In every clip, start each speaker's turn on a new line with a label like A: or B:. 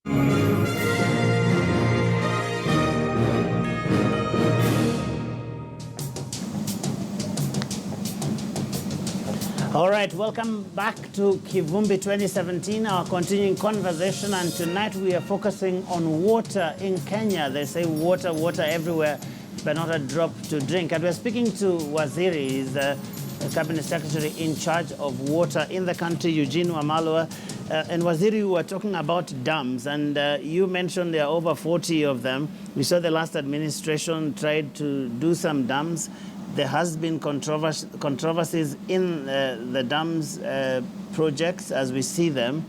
A: All right, welcome back to Kivumbi 2017, our continuing conversation, and tonight we are focusing on water in Kenya. They say water, water everywhere, but not a drop to drink. And we're speaking to Waziri, he's the Cabinet Secretary in charge of water in the country, Eugene Wamalwa. And Waziri, we were talking about dams, and you mentioned there are over 40 of them. We saw the last administration tried to do some dams. There has been controversies in the dams projects as we see them.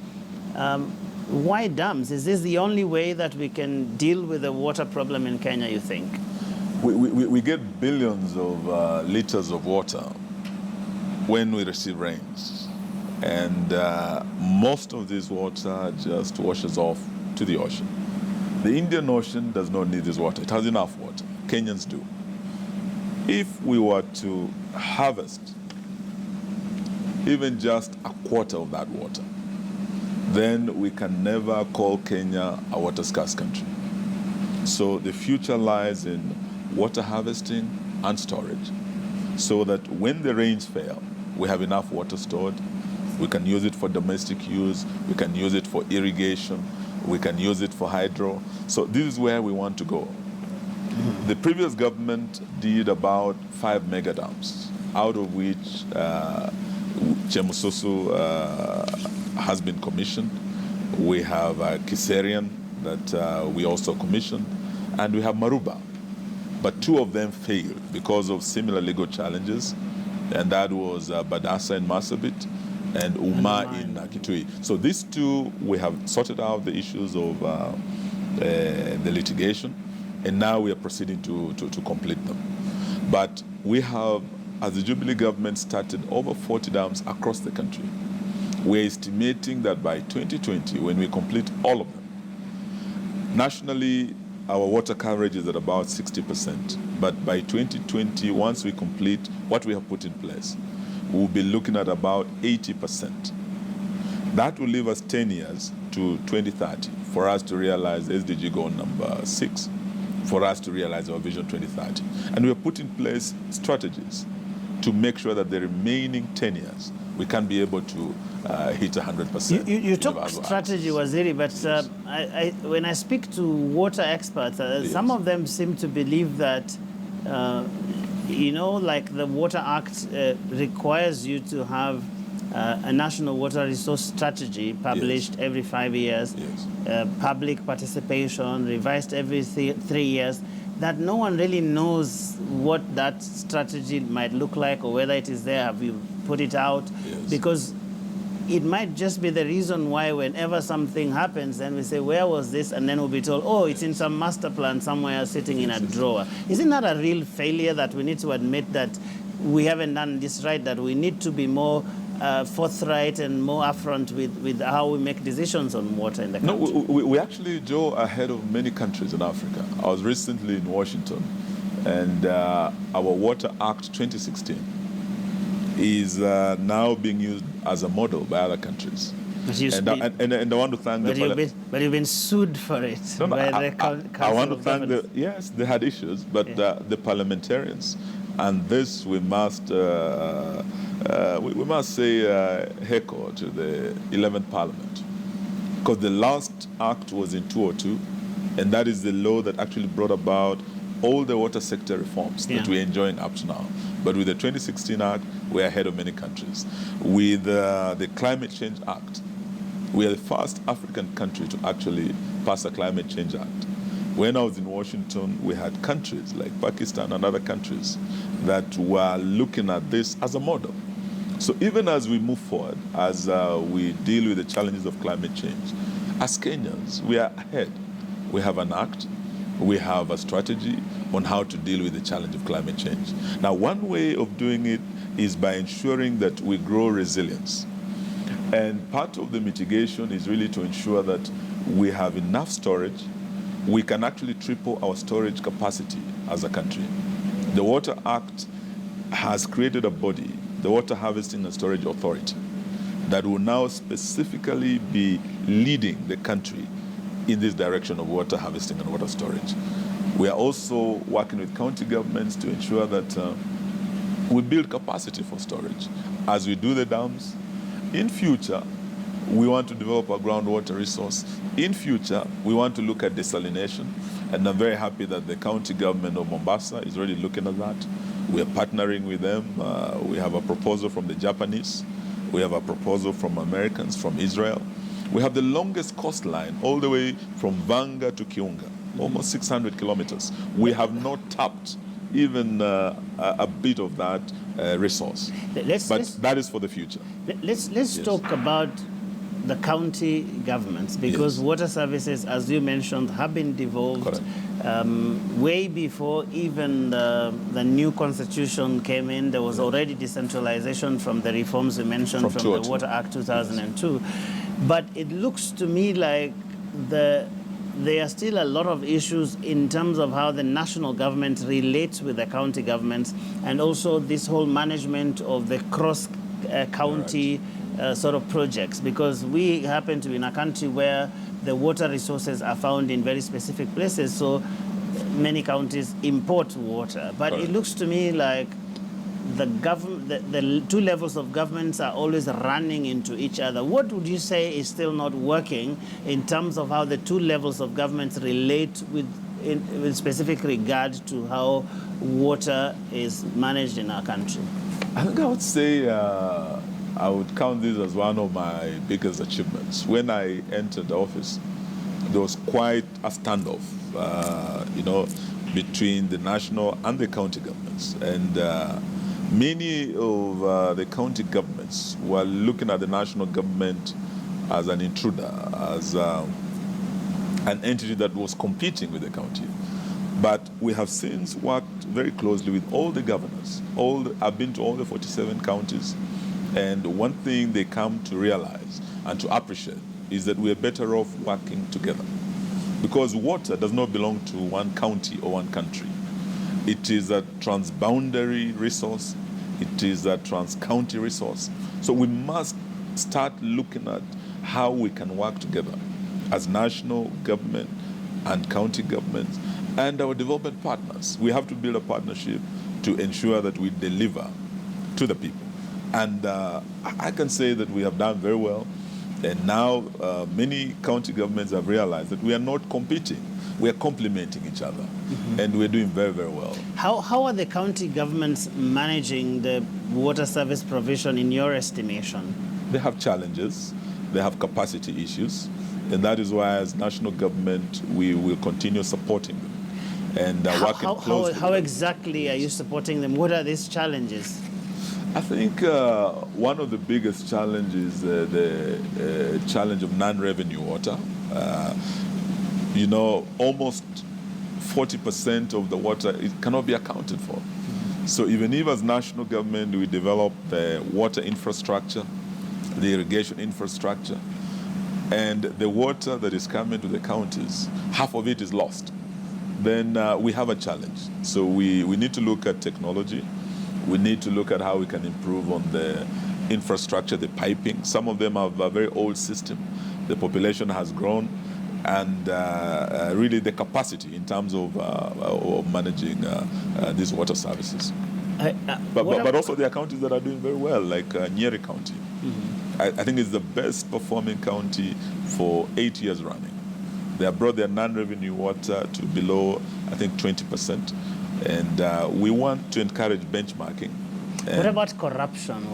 A: Why dams? Is this the only way that we can deal with the water problem in Kenya, you think?
B: We get billions of liters of water when we receive rains. And most of this water just washes off to the ocean. The Indian Ocean does not need this water. It has enough water. Kenyans do. If we were to harvest even just a quarter of that water, then we can never call Kenya a water-scarce country. So the future lies in water harvesting and storage, so that when the rains fail, we have enough water stored. We can use it for domestic use, we can use it for irrigation, we can use it for hydro. So this is where we want to go. The previous government did about 5 mega dams, out of which Chemususu has been commissioned. We have Kiserian that we also commissioned, and we have Maruba. But 2 of them failed because of similar legal challenges, and that was Badasa in Marsabit and Uma in Kitui. So these 2, we have sorted out the issues of the litigation, and now we are proceeding to complete them. But we have, as the Jubilee government, started over 40 dams across the country. We're estimating that by 2020, when we complete all of them, nationally, our water coverage is at about 60%. But by 2020, once we complete what we have put in place, we'll be looking at about 80%. That will leave us 10 years to 2030 for us to realize SDG goal number 6. For us to realize our Vision 2030. And we have put in place strategies to make sure that the remaining 10 years, we can be able to hit 100%.
A: You talk strategy, Waziri, but when I speak to water experts, yes, some of them seem to believe that, like the Water Act requires you to have a national water resource strategy published every 5 years, public participation revised every 3 years, that no one really knows what that strategy might look like or whether it is there. Have you put it out? Because it might just be the reason why whenever something happens, then we say, where was this? And then we'll be told, oh, it's in some master plan somewhere sitting in a drawer. Isn't that a real failure that we need to admit that we haven't done this right, that we need to be more forthright and more upfront with how we make decisions on water in the country?
B: No, we actually, Joe, ahead of many countries in Africa. I was recently in Washington, and our Water Act 2016 is now being used as a model by other countries. And I want to thank
A: but you've been sued for it.
B: I want to thank yes, they had issues, but the parliamentarians, and this we must say hecho to the 11th Parliament, because the last act was in 2002, and that is the law that actually brought about all the water sector reforms that we're enjoying up to now. But with the 2016 Act, we're ahead of many countries. With the Climate Change Act, we are the first African country to actually pass a Climate Change Act. When I was in Washington, we had countries like Pakistan and other countries that were looking at this as a model. So even as we move forward, as we deal with the challenges of climate change, as Kenyans, we are ahead. We have an act, we have a strategy on how to deal with the challenge of climate change. Now, one way of doing it is by ensuring that we grow resilience. And part of the mitigation is really to ensure that we have enough storage. We can actually triple our storage capacity as a country. The Water Act has created a body, the Water Harvesting and Storage Authority, that will now specifically be leading the country in this direction of water harvesting and water storage. We are also working with county governments to ensure that we build capacity for storage. As we do the dams, in future, we want to develop a groundwater resource. In future, we want to look at desalination, and I'm very happy that the county government of Mombasa is already looking at that. We are partnering with them. We have a proposal from the Japanese. We have a proposal from Americans, from Israel. We have the longest coastline all the way from Vanga to Kiunga, almost 600 kilometers. We have not tapped even a bit of that resource. That is for the future.
A: Let's talk about the county governments, because water services, as you mentioned, have been devolved way before even the new constitution came in. There was already decentralization from the reforms you mentioned from the Water Act 2002. But it looks to me like there are still a lot of issues in terms of how the national government relates with the county governments, and also this whole management of the cross-county sort of projects, because we happen to be in a country where the water resources are found in very specific places, so many counties import water. But it looks to me like the two levels of governments are always running into each other. What would you say is still not working in terms of how the two levels of governments relate with specific regard to how water is managed in our country?
B: I think I would say I would count this as one of my biggest achievements. When I entered the office, there was quite a standoff, between the national and the county governments. And many of the county governments were looking at the national government as an intruder, as an entity that was competing with the county. But we have since worked very closely with all the governors. I've been to all the 47 counties, and one thing they come to realize and to appreciate is that we are better off working together. Because water does not belong to one county or one country. It is a transboundary resource. It is a trans-county resource. So we must start looking at how we can work together as national government and county governments and our development partners. We have to build a partnership to ensure that we deliver to the people. And I can say that we have done very well. And now many county governments have realized that we are not competing. We are complementing each other. Mm-hmm. And we're doing very, very well.
A: How are the county governments managing the water service provision in your estimation?
B: They have challenges. They have capacity issues. And that is why as national government, we will continue supporting them and working closely.
A: How exactly are you supporting them? What are these challenges?
B: I think one of the biggest challenges is the challenge of non-revenue water. Almost 40% of the water cannot be accounted for. Mm-hmm. So even if as national government we develop the water infrastructure, the irrigation infrastructure, and the water that is coming to the counties, half of it is lost, then we have a challenge. So we need to look at technology. We need to look at how we can improve on the infrastructure, the piping. Some of them have a very old system. The population has grown, and really the capacity in terms of managing these water services. But also there are counties that are doing very well, like Nyeri County. Mm-hmm. I think it's the best performing county for 8 years running. They have brought their non-revenue water to below, I think, 20%. And we want to encourage benchmarking.
A: What about corruption?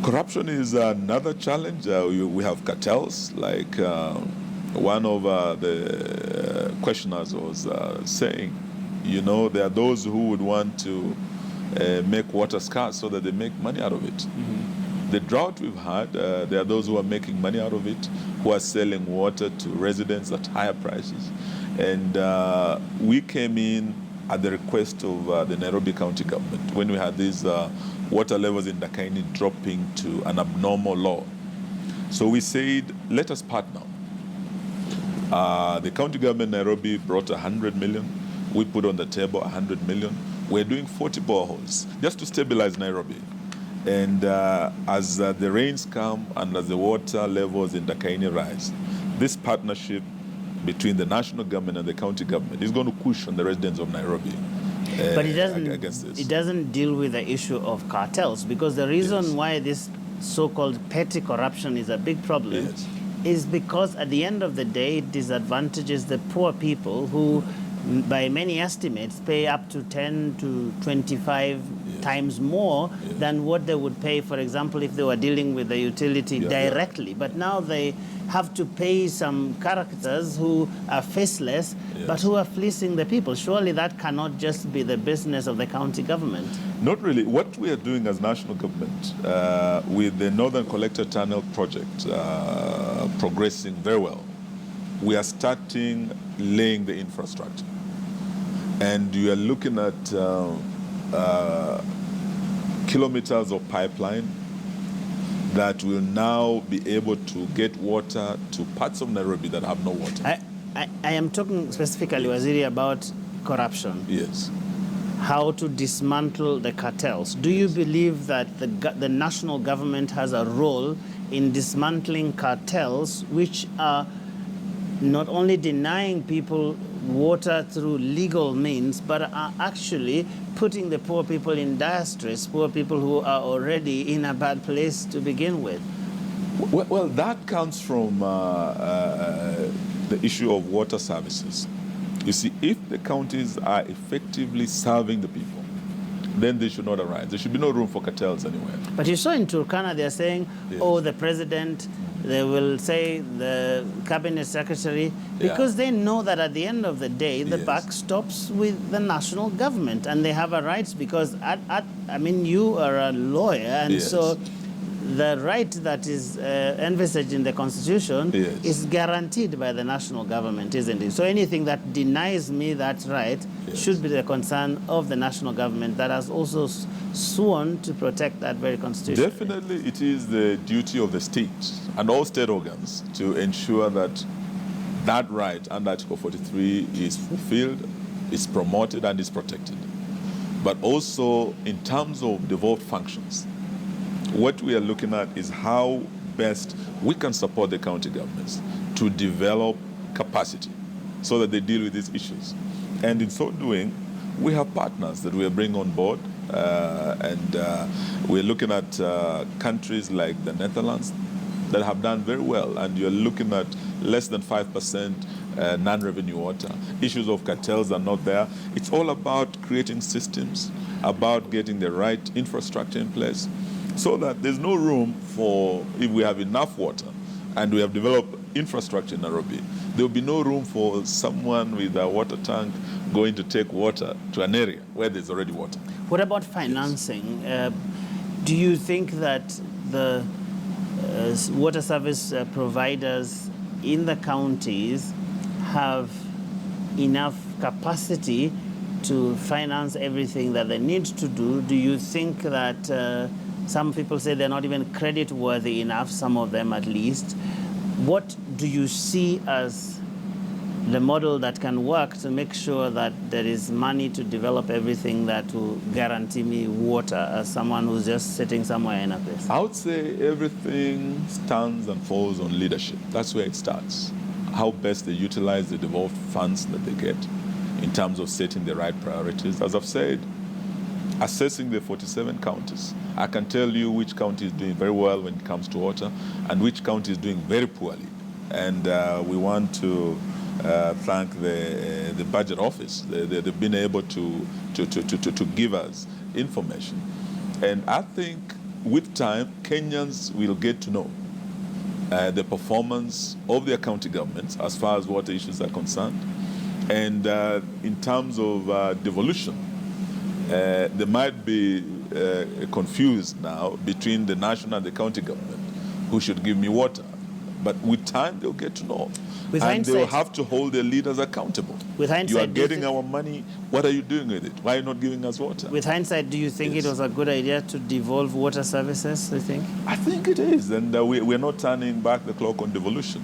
B: Corruption is another challenge. We have cartels, like one of the questioners was saying, there are those who would want to make water scarce so that they make money out of it. Mm-hmm. The drought we've had, there are those who are making money out of it, who are selling water to residents at higher prices. And we came in at the request of the Nairobi County government when we had these water levels in Dakaini dropping to an abnormal low. So we said, let us partner. The county government Nairobi brought 100 million. We put on the table 100 million. We're doing 40 boreholes just to stabilize Nairobi. And as the rains come and as the water levels in Dakaini rise, this partnership between the national government and the county government is going to push on the residents of Nairobi.
A: But
B: against this.
A: it doesn't deal with the issue of cartels, because the reason why this so-called petty corruption is a big problem is because at the end of the day it disadvantages the poor people who, by many estimates, pay up to 10 to 25 times more than what they would pay, for example, if they were dealing with the utility directly. But now they have to pay some characters who are faceless, but who are fleecing the people. Surely that cannot just be the business of the county government.
B: Not really. What we are doing as national government with the Northern Collector Tunnel project progressing very well, we are starting laying the infrastructure. And you are looking at kilometers of pipeline that will now be able to get water to parts of Nairobi that have no water.
A: I am talking specifically, Waziri, about corruption.
B: Yes.
A: How to dismantle the cartels. Do you believe that the national government has a role in dismantling cartels, which are not only denying people water through legal means, but are actually putting the poor people in dire stress, poor people who are already in a bad place to begin with?
B: Well, that comes from the issue of water services. You see, if the counties are effectively serving the people, then they should not arise. There should be no room for cartels anywhere.
A: But you saw in Turkana, they're saying, oh, the president, they will say the cabinet secretary, because they know that at the end of the day, the buck stops with the national government, and they have a right, because I mean, you are a lawyer, and so the right that is envisaged in the Constitution is guaranteed by the national government, isn't it? So anything that denies me that right should be the concern of the national government that has also sworn to protect that very Constitution.
B: Definitely, it is the duty of the state and all state organs to ensure that that right under Article 43 is fulfilled, is promoted, and is protected. But also, in terms of devolved functions, what we are looking at is how best we can support the county governments to develop capacity so that they deal with these issues. And in so doing, we have partners that we are bringing on board, and we're looking at countries like the Netherlands that have done very well, and you're looking at less than 5% non-revenue water. Issues of cartels are not there. It's all about creating systems, about getting the right infrastructure in place, so that there's no room for, if we have enough water and we have developed infrastructure in Nairobi, there will be no room for someone with a water tank going to take water to an area where there's already water.
A: What about financing? Do you think that the water service providers in the counties have enough capacity to finance everything that they need to do? Do you think that some people say they're not even credit-worthy enough, some of them at least? What do you see as the model that can work to make sure that there is money to develop everything that will guarantee me water as someone who's just sitting somewhere in a place?
B: I would say everything stands and falls on leadership. That's where it starts. How best they utilize the devolved funds that they get in terms of setting the right priorities. As I've said, assessing the 47 counties, I can tell you which county is doing very well when it comes to water and which county is doing very poorly. And we want to thank the budget office. They've been able to give us information. And I think with time, Kenyans will get to know the performance of their county governments as far as water issues are concerned. And in terms of devolution, they might be confused now between the national and the county government who should give me water. But with time, they'll get to know. And they'll have to hold their leaders accountable.
A: With hindsight,
B: you are getting our money. What are you doing with it? Why are you not giving us water?
A: With hindsight, do you think it was a good idea to devolve water services, do you think?
B: I think it is. And we're not turning back the clock on devolution,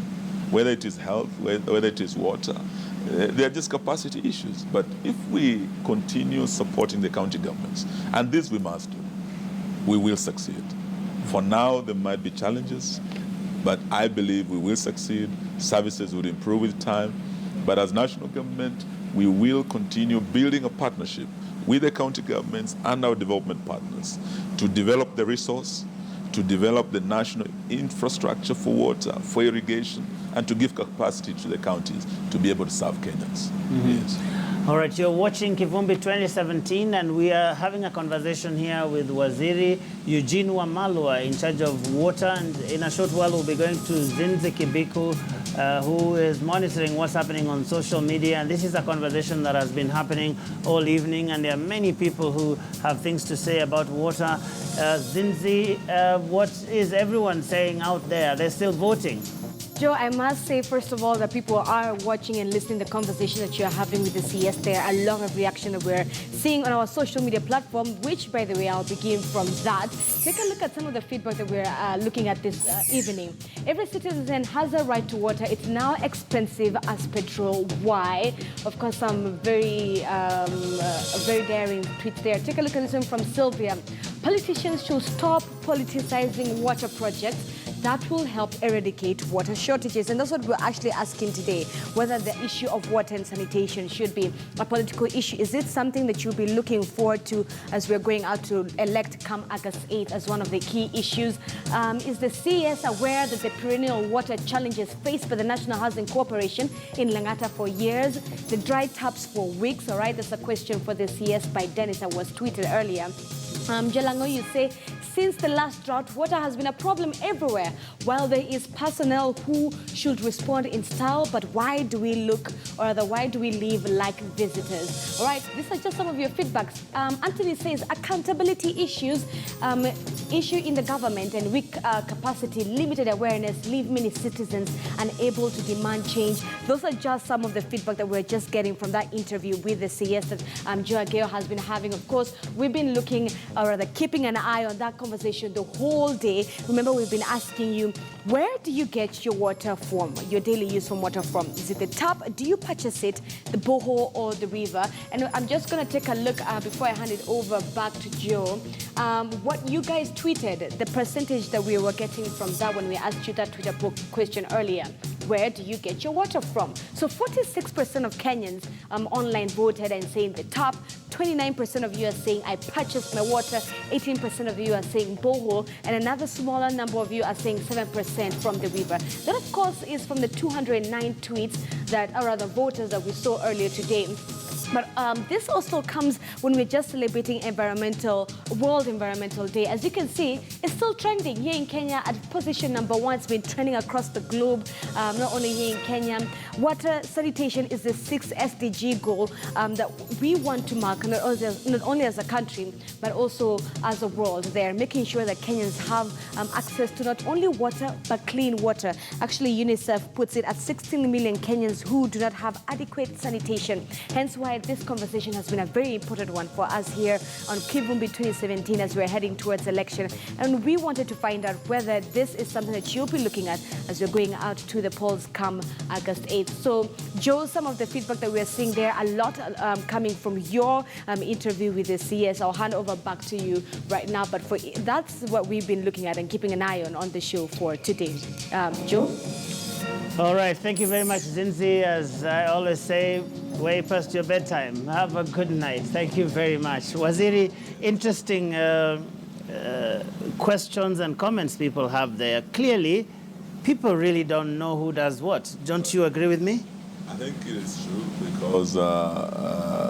B: whether it is health, whether it is water. They are just capacity issues. But if we continue supporting the county governments, and this we must do, we will succeed. For now, there might be challenges, But I believe we will succeed. Services will improve with time. But as national government, we will continue building a partnership with the county governments and our development partners to develop the resource, to develop the national infrastructure for water, for irrigation, and to give capacity to the counties to be able to serve Kenyans. Yes.
A: All right, you're watching Kivumbi 2017, and we are having a conversation here with Waziri Eugene Wamalwa, in charge of water. And in a short while, we'll be going to Zinzi Kibiku, who is monitoring what's happening on social media. And this is a conversation that has been happening all evening, and there are many people who have things to say about water. Zinzi, what is everyone saying out there? They're still voting.
C: Joe, I must say, first of all, that people are watching and listening to the conversation that you're having with the CS. There are a lot of reaction that we're seeing on our social media platform, which, by the way, I'll begin from that. Take a look at some of the feedback that we're looking at this evening. Every citizen has a right to water. It's now expensive as petrol. Why? Of course, some very daring tweets there. Take a look at this one from Sylvia. Politicians should stop politicizing water projects. That will help eradicate water shortages. And that's what we're actually asking today, whether the issue of water and sanitation should be a political issue. Is it something that you'll be looking forward to as we're going out to elect come August 8th as one of the key issues? Is the CS aware that the perennial water challenges faced by the National Housing Corporation in Langata for years? The dry taps for weeks, all right? That's a question for the CS by Dennis that was tweeted earlier. Jalango, you say, since the last drought, water has been a problem everywhere. While there is personnel who should respond in style, but why do we look, or rather, why do we live like visitors? All right, these are just some of your feedbacks. Anthony says, accountability issues, issue in the government and weak capacity, limited awareness, leave many citizens unable to demand change. Those are just some of the feedback that we're just getting from that interview with the CS that Joe Ageo has been having. Of course, we've been looking, or rather keeping an eye on that conversation the whole day. Remember, we've been asking you, where do you get your water from, your daily use from water from? Is it the tap? Do you purchase it, the borehole or the river? And I'm just going to take a look before I hand it over back to Joe. What you guys tweeted, the percentage that we were getting from that when we asked you that Twitter question earlier. Where do you get your water from? So 46% of Kenyans online voted and saying the tap. 29% of you are saying I purchased my water. 18% of you are saying borehole. And another smaller number of you are saying 7% from the river. That, of course, is from the 209 tweets that are other voters that we saw earlier today. But this also comes when we're just celebrating World Environmental Day. As you can see, it's still trending here in Kenya at position number 1. It's been trending across the globe, not only here in Kenya. Water sanitation is the 6th SDG goal that we want to mark, not only as a country, but also as a world. They're making sure that Kenyans have access to not only water, but clean water. Actually, UNICEF puts it at 16 million Kenyans who do not have adequate sanitation. Hence why this conversation has been a very important one for us here on Kivumbi 2017 as we're heading towards election. And we wanted to find out whether this is something that you'll be looking at as we're going out to the polls come August 8th. So, Joe, some of the feedback that we're seeing there, a lot coming from your interview with the CS. I'll hand over back to you right now. But that's what we've been looking at and keeping an eye on the show for today. Joe?
A: All right, thank you very much, Zinzi. As I always say, way past your bedtime. Have a good night. Thank you very much. Waziri, interesting questions and comments people have there. Clearly, people really don't know who does what. Don't you agree with me?
B: I think it is true because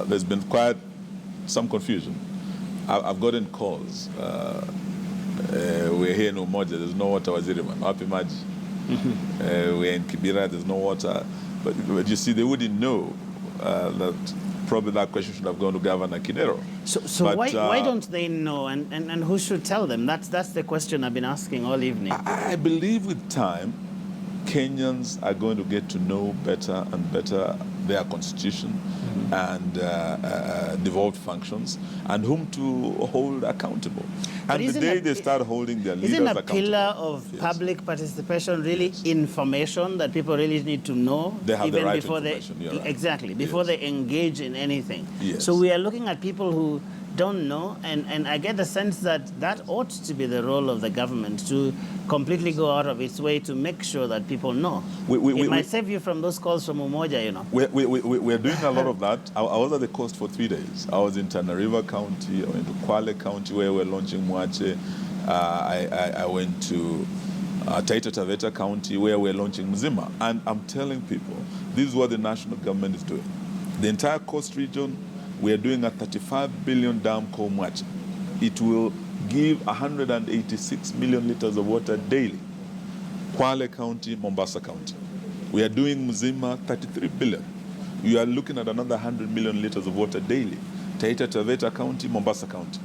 B: there's been quite some confusion. I've gotten calls. We're here in Umoja, there's no water, Waziri man. Happy Maji. We're in Kibera, there's no water. But you see, they wouldn't know that probably that question should have gone to Governor Kinero.
A: So why don't they know, and who should tell them? That's the question I've been asking all evening.
B: I believe with time, Kenyans are going to get to know better and better their constitution and devolved functions and whom to hold accountable. And the day they start holding their leaders accountable.
A: Isn't a pillar of public participation really information that people really need to know?
B: They have
A: even
B: the right
A: before
B: information.
A: Exactly, before they engage in anything.
B: Yes.
A: So we are looking at people who don't know, and I get the sense that that ought to be the role of the government, to completely go out of its way to make sure that people know. It might save you from those calls from Umoja, you know.
B: We're doing a lot of that. I was at the coast for 3 days. I was in Tana River County, I went to Kwale County where we're launching Mwache. I went to Taita Taveta County where we're launching Mzima. And I'm telling people, this is what the national government is doing. The entire coast region, we are doing a 35 billion dam called Mwache. It will give 186 million liters of water daily. Kwale County, Mombasa County. We are doing Mzima, 33 billion. You are looking at another 100 million liters of water daily. Taita Taveta County, Mombasa County.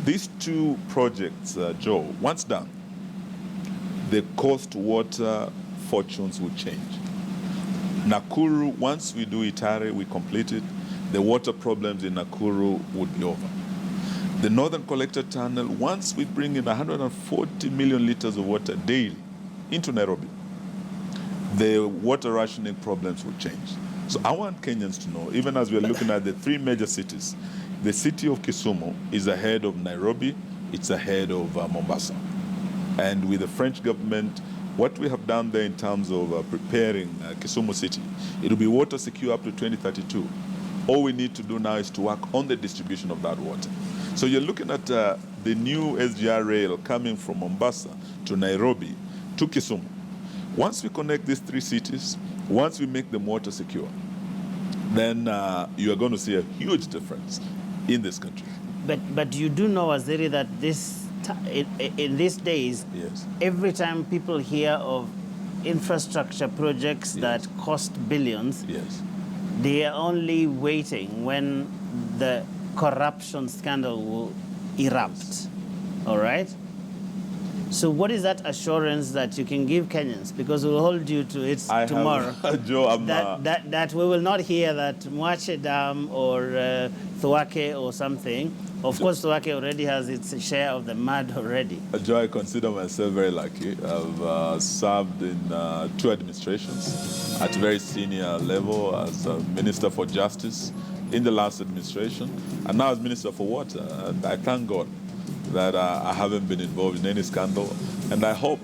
B: These two projects, Joe, once done, the coast water fortunes will change. Nakuru, once we do Itare, we complete it, the water problems in Nakuru would be over. The Northern Collector Tunnel, once we bring in 140 million liters of water daily into Nairobi, the water rationing problems will change. So I want Kenyans to know, even as we're looking at the three major cities, the city of Kisumu is ahead of Nairobi, it's ahead of Mombasa. And with the French government, what we have done there in terms of preparing Kisumu city, it will be water secure up to 2032. All we need to do now is to work on the distribution of that water. So you're looking at the new SGR rail coming from Mombasa to Nairobi to Kisumu. Once we connect these three cities, once we make them water secure, then you are going to see a huge difference in this country.
A: But you do know, Waziri, that in these days,
B: Yes.
A: every time people hear of infrastructure projects that cost billions,
B: Yes.
A: they are only waiting when the corruption scandal will erupt. All right? So what is that assurance that you can give Kenyans? Because we'll hold you to it tomorrow.
B: Joe,
A: that we will not hear that Mwache Dam or Thwake or something. Of course, Thwake already has its share of the mud already.
B: Joe, I consider myself very lucky. I've served in 2 administrations at very senior level as a Minister for Justice in the last administration, and now as Minister for Water. And I thank God that I haven't been involved in any scandal. And I hope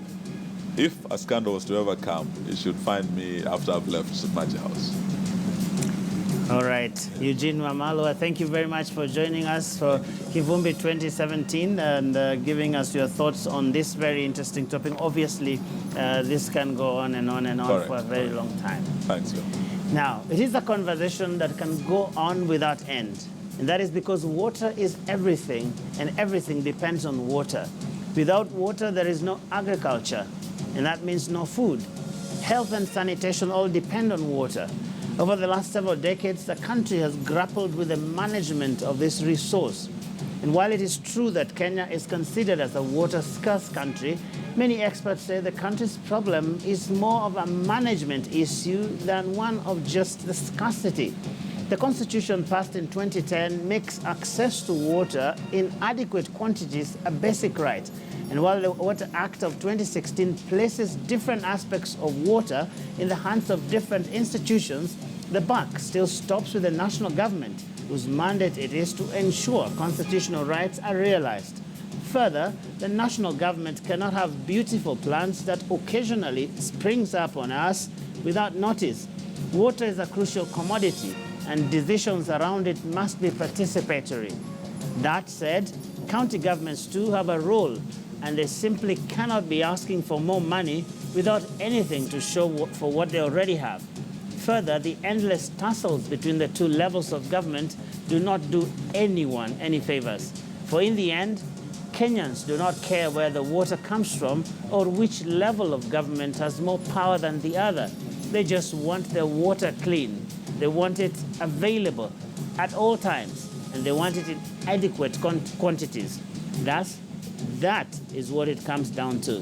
B: if a scandal was to ever come, it should find me after I've left Maji House.
A: All right. Eugene Wamalwa, thank you very much for joining us for Kivumbi 2017 and giving us your thoughts on this very interesting topic. Obviously, this can go on and on and on for a very long time.
B: Thanks, Joe.
A: Now, it is a conversation that can go on without end. And that is because water is everything, and everything depends on water. Without water, there is no agriculture, and that means no food. Health and sanitation all depend on water. Over the last several decades, the country has grappled with the management of this resource. And while it is true that Kenya is considered as a water-scarce country, many experts say the country's problem is more of a management issue than one of just the scarcity. The Constitution passed in 2010 makes access to water in adequate quantities a basic right. And while the Water Act of 2016 places different aspects of water in the hands of different institutions, the buck still stops with the national government, whose mandate it is to ensure constitutional rights are realized. Further, the national government cannot have beautiful plants that occasionally springs up on us without notice. Water is a crucial commodity, and decisions around it must be participatory. That said, county governments too have a role, and they simply cannot be asking for more money without anything to show for what they already have. Further, the endless tussles between the two levels of government do not do anyone any favors. For in the end, Kenyans do not care where the water comes from or which level of government has more power than the other. They just want their water clean. They want it available at all times, and they want it in adequate quantities. Thus, that is what it comes down to.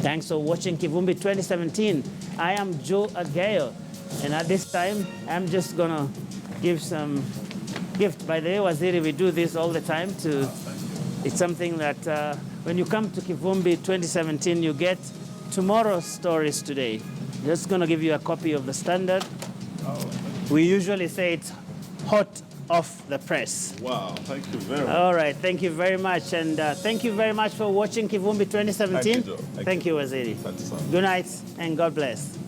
A: Thanks for watching Kivumbi 2017. I am Joe Agayo, and at this time, I'm just gonna give some gift. By the way, Waziri, we do this all the time it's something that when you come to Kivumbi 2017, you get tomorrow's stories today. Just gonna give you a copy of the Standard. We usually say it's hot of the press.
B: Wow, thank you very much.
A: All right, thank you very much. And thank you very much for watching Kivumbi 2017.
B: Thank you, Joe.
A: Thank you, Waziri.
B: Thanks, sir.
A: Good night and God bless.